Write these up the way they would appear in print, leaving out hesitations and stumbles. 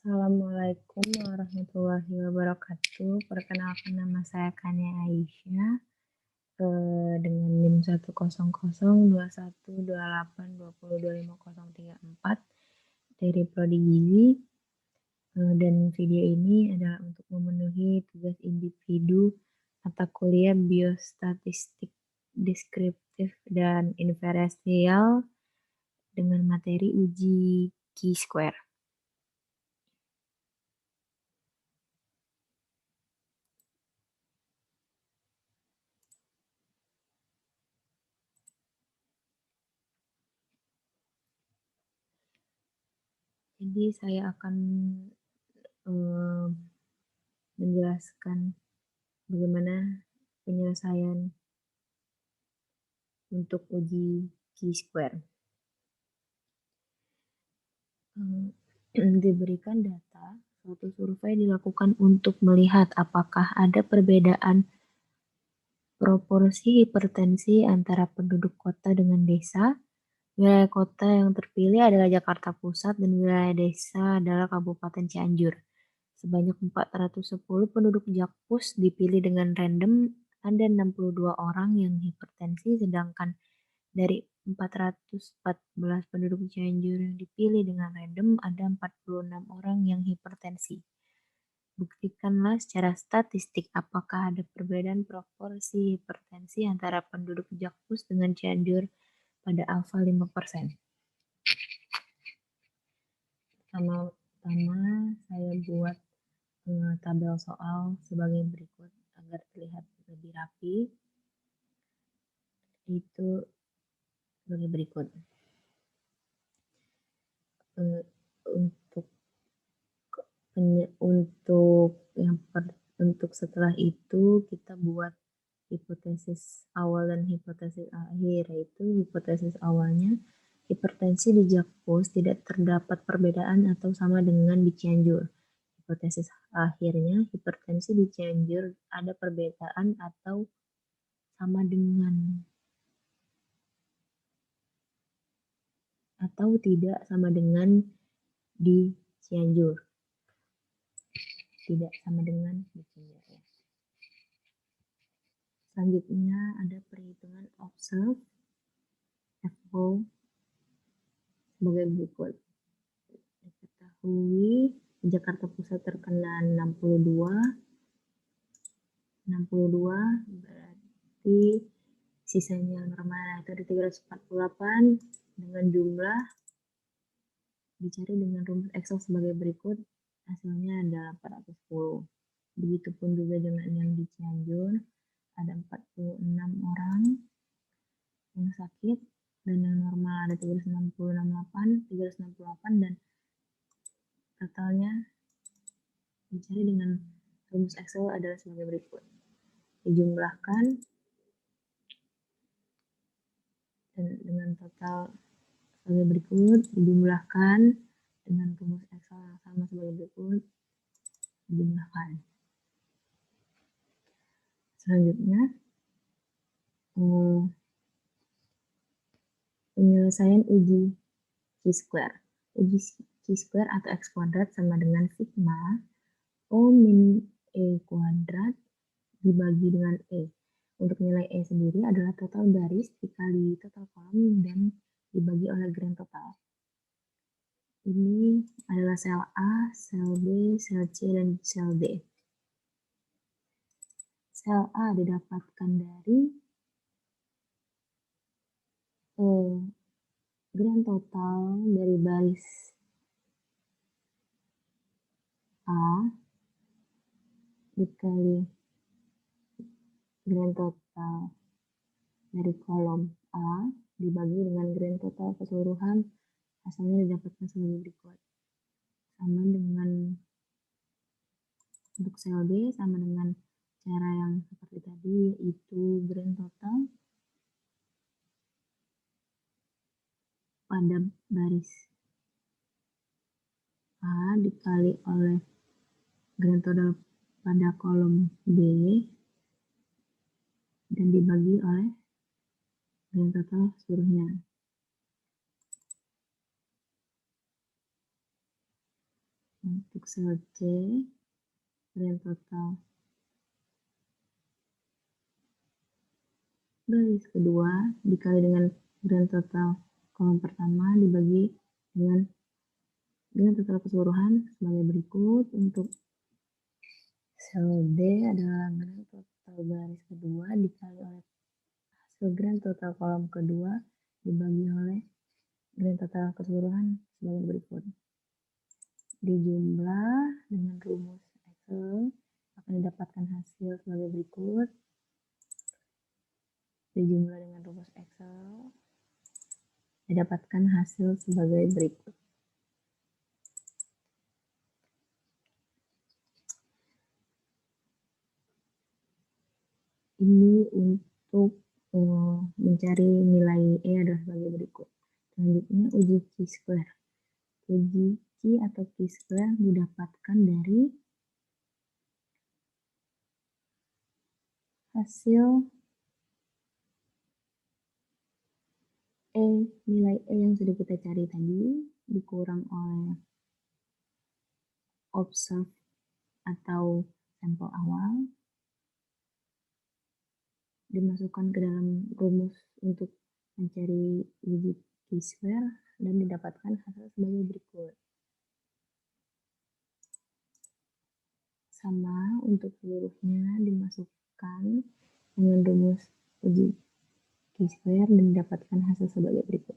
Assalamualaikum warahmatullahi wabarakatuh. Perkenalkan, nama saya Kania Aisyah dengan NIM 1002128202504 dari Prodi Gizi. Dan video ini adalah untuk memenuhi tugas individu mata kuliah biostatistik deskriptif dan inferensial dengan materi uji chi-square. Jadi saya akan menjelaskan bagaimana penyelesaian untuk uji chi-square. Diberikan data, suatu survei dilakukan untuk melihat apakah ada perbedaan proporsi hipertensi antara penduduk kota dengan desa. Wilayah kota yang terpilih adalah Jakarta Pusat dan wilayah desa adalah Kabupaten Cianjur. Sebanyak 410 penduduk Jakpus dipilih dengan random, ada 62 orang yang hipertensi, sedangkan dari 414 penduduk Cianjur yang dipilih dengan random, ada 46 orang yang hipertensi. Buktikanlah secara statistik apakah ada perbedaan proporsi hipertensi antara penduduk Jakpus dengan Cianjur pada alfa 5%. Pertama-tama saya buat tabel soal sebagai berikut agar terlihat lebih rapi. Itu sebagai berikut. Untuk setelah itu kita buat hipotesis awal dan hipotesis akhir, yaitu hipotesis awalnya hipertensi di Jakpus tidak terdapat perbedaan atau sama dengan di Cianjur. Hipotesis akhirnya hipertensi di Cianjur ada perbedaan atau sama dengan atau tidak sama dengan di Cianjur. Tidak sama dengan di Cianjur. Selanjutnya ada perhitungan observe FO sebagai berikut. Diketahui Jakarta Pusat terkena 62 berarti sisanya normal itu ada 348 dengan jumlah dicari dengan rumus Excel sebagai berikut, hasilnya adalah 410. Begitupun juga dengan yang di Cianjur, ada 46 orang yang sakit dan yang normal ada 368 dan totalnya dicari dengan rumus Excel adalah sebagai berikut. Dijumlahkan dan dengan total sebagai berikut, dijumlahkan dengan rumus Excel yang sama sebagai berikut, dijumlahkan. Selanjutnya, penyelesaian uji chi-square. Uji chi-square atau X kuadrat sama dengan sigma O min E kuadrat dibagi dengan E. Untuk nilai E sendiri adalah total baris dikali total kolom dan dibagi oleh grand total. Ini adalah sel A, sel B, sel C, dan sel D. Sel A didapatkan dari grand total dari baris A dikali grand total dari kolom A dibagi dengan grand total keseluruhan, hasilnya didapatkan sebagai berikut. Sama dengan untuk sel B, sama dengan cara yang seperti tadi, yaitu grand total pada baris A dikali oleh grand total pada kolom B dan dibagi oleh grand total seluruhnya. untuk sel C, grand total baris kedua dikali dengan grand total kolom pertama dibagi dengan total keseluruhan sebagai berikut. Untuk sel D adalah grand total baris kedua dikali oleh hasil grand total kolom kedua dibagi oleh grand total keseluruhan sebagai berikut. Dijumlah dengan rumus Excel akan didapatkan hasil sebagai berikut. Dijumlah dengan rumus Excel didapatkan hasil sebagai berikut. Ini untuk mencari nilai E adalah sebagai berikut. Selanjutnya uji chi-square. Uji chi atau chi-square didapatkan dari hasil nilai E yang sudah kita cari tadi dikurang oleh observe atau sampel awal dimasukkan ke dalam rumus untuk mencari uji chi-square dan didapatkan hasil sebagai berikut. Sama untuk seluruhnya dimasukkan dengan rumus uji chi-square dan didapatkan hasil sebagai berikut.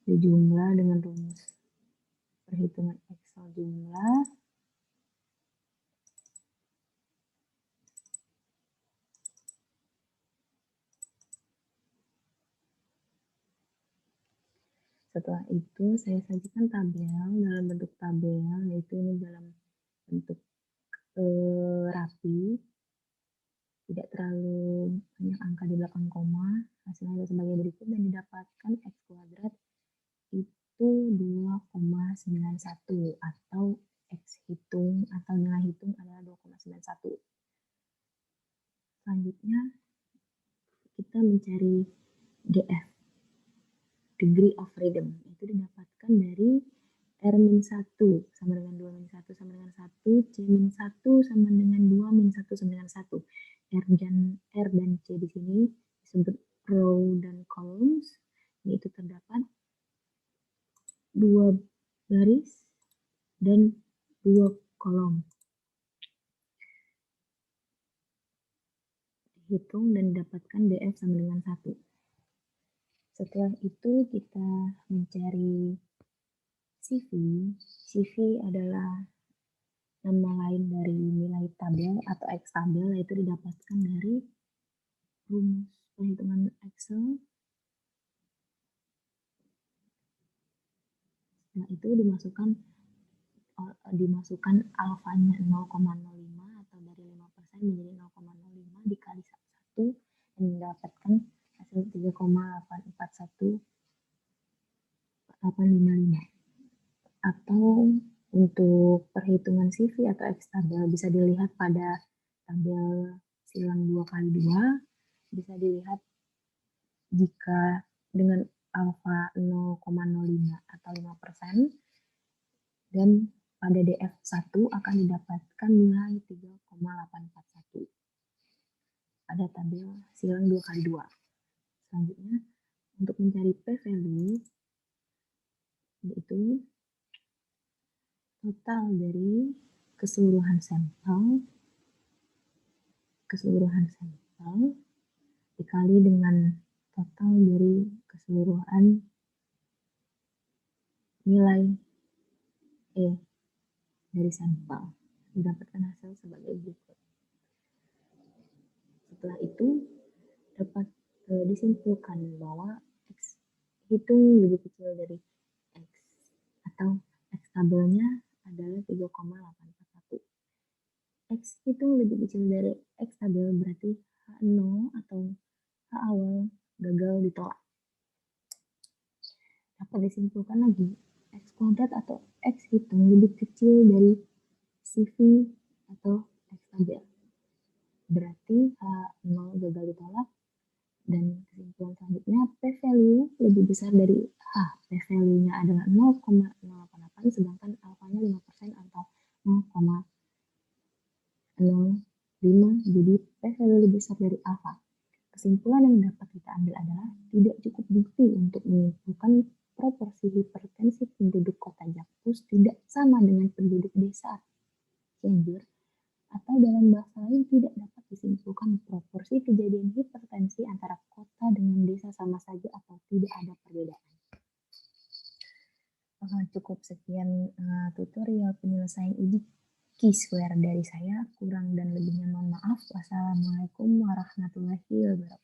Dijumlah dengan rumus perhitungan Excel jumlah setelah itu saya sajikan tabel dalam bentuk tabel, yaitu ini dalam bentuk rapi, tidak terlalu banyak angka di belakang koma. Hasilnya sebagai berikut dan didapatkan X kuadrat itu 2,91 atau X hitung atau nilai hitung adalah 2,91. Selanjutnya kita mencari DF, degree of freedom, itu didapatkan dari R-1 sama dengan 2-1 sama dengan 1, C-1 sama dengan 2-1 sama dengan 1. R dan C di sini disebut row dan columns, yaitu terdapat 2 baris dan 2 kolom. Hitung dan dapatkan DF sama dengan 1. Setelah itu kita mencari CV. CV adalah nama lain dari nilai tabel atau X tabel, yaitu didapatkan dari rumus perhitungan Excel. Setelah itu dimasukkan alfanya 0,05 atau dari 5% menjadi 0,05 dikali 1 dan mendapatkan hasil 3,841,855. Atau untuk perhitungan CV atau X tabel bisa dilihat pada tabel silang 2x2, bisa dilihat jika dengan alfa 0,05 atau 5% dan pada DF1 akan didapatkan nilai 3,841 pada tabel silang 2x2. Selanjutnya untuk mencari p-value, yaitu total dari keseluruhan sampel dikali dengan total dari keseluruhan nilai E dari sampel, didapatkan hasil sebagai berikut. Setelah itu dapat disimpulkan bahwa X hitung lebih kecil dari X atau X tabelnya adalah 3,841. X hitung lebih kecil dari X tabel berarti H0 atau H awal gagal ditolak. Dapat disimpulkan lagi X kuadrat atau X hitung lebih kecil dari CV atau X tabel berarti H0 gagal ditolak, dan kesimpulan kesimpulan selanjutnya, P-value lebih besar dari A. P-value-nya adalah 0,088 sedangkan alfanya 5% atau 0,05. Jadi P-value lebih besar dari alfa. Kesimpulan yang dapat kita ambil adalah tidak cukup bukti untuk menyimpulkan proporsi hipertensi penduduk kota Jakpus tidak sama dengan penduduk desa Cianjur, atau dalam bahasa lain tidak dapat disimpulkan proporsi kejadian hipertensi antara kota dengan desa sama saja atau tidak ada perbedaan. Cukup sekian tutorial penyelesaian uji Q-square dari saya. Kurang dan lebihnya mohon maaf. Wassalamualaikum warahmatullahi wabarakatuh.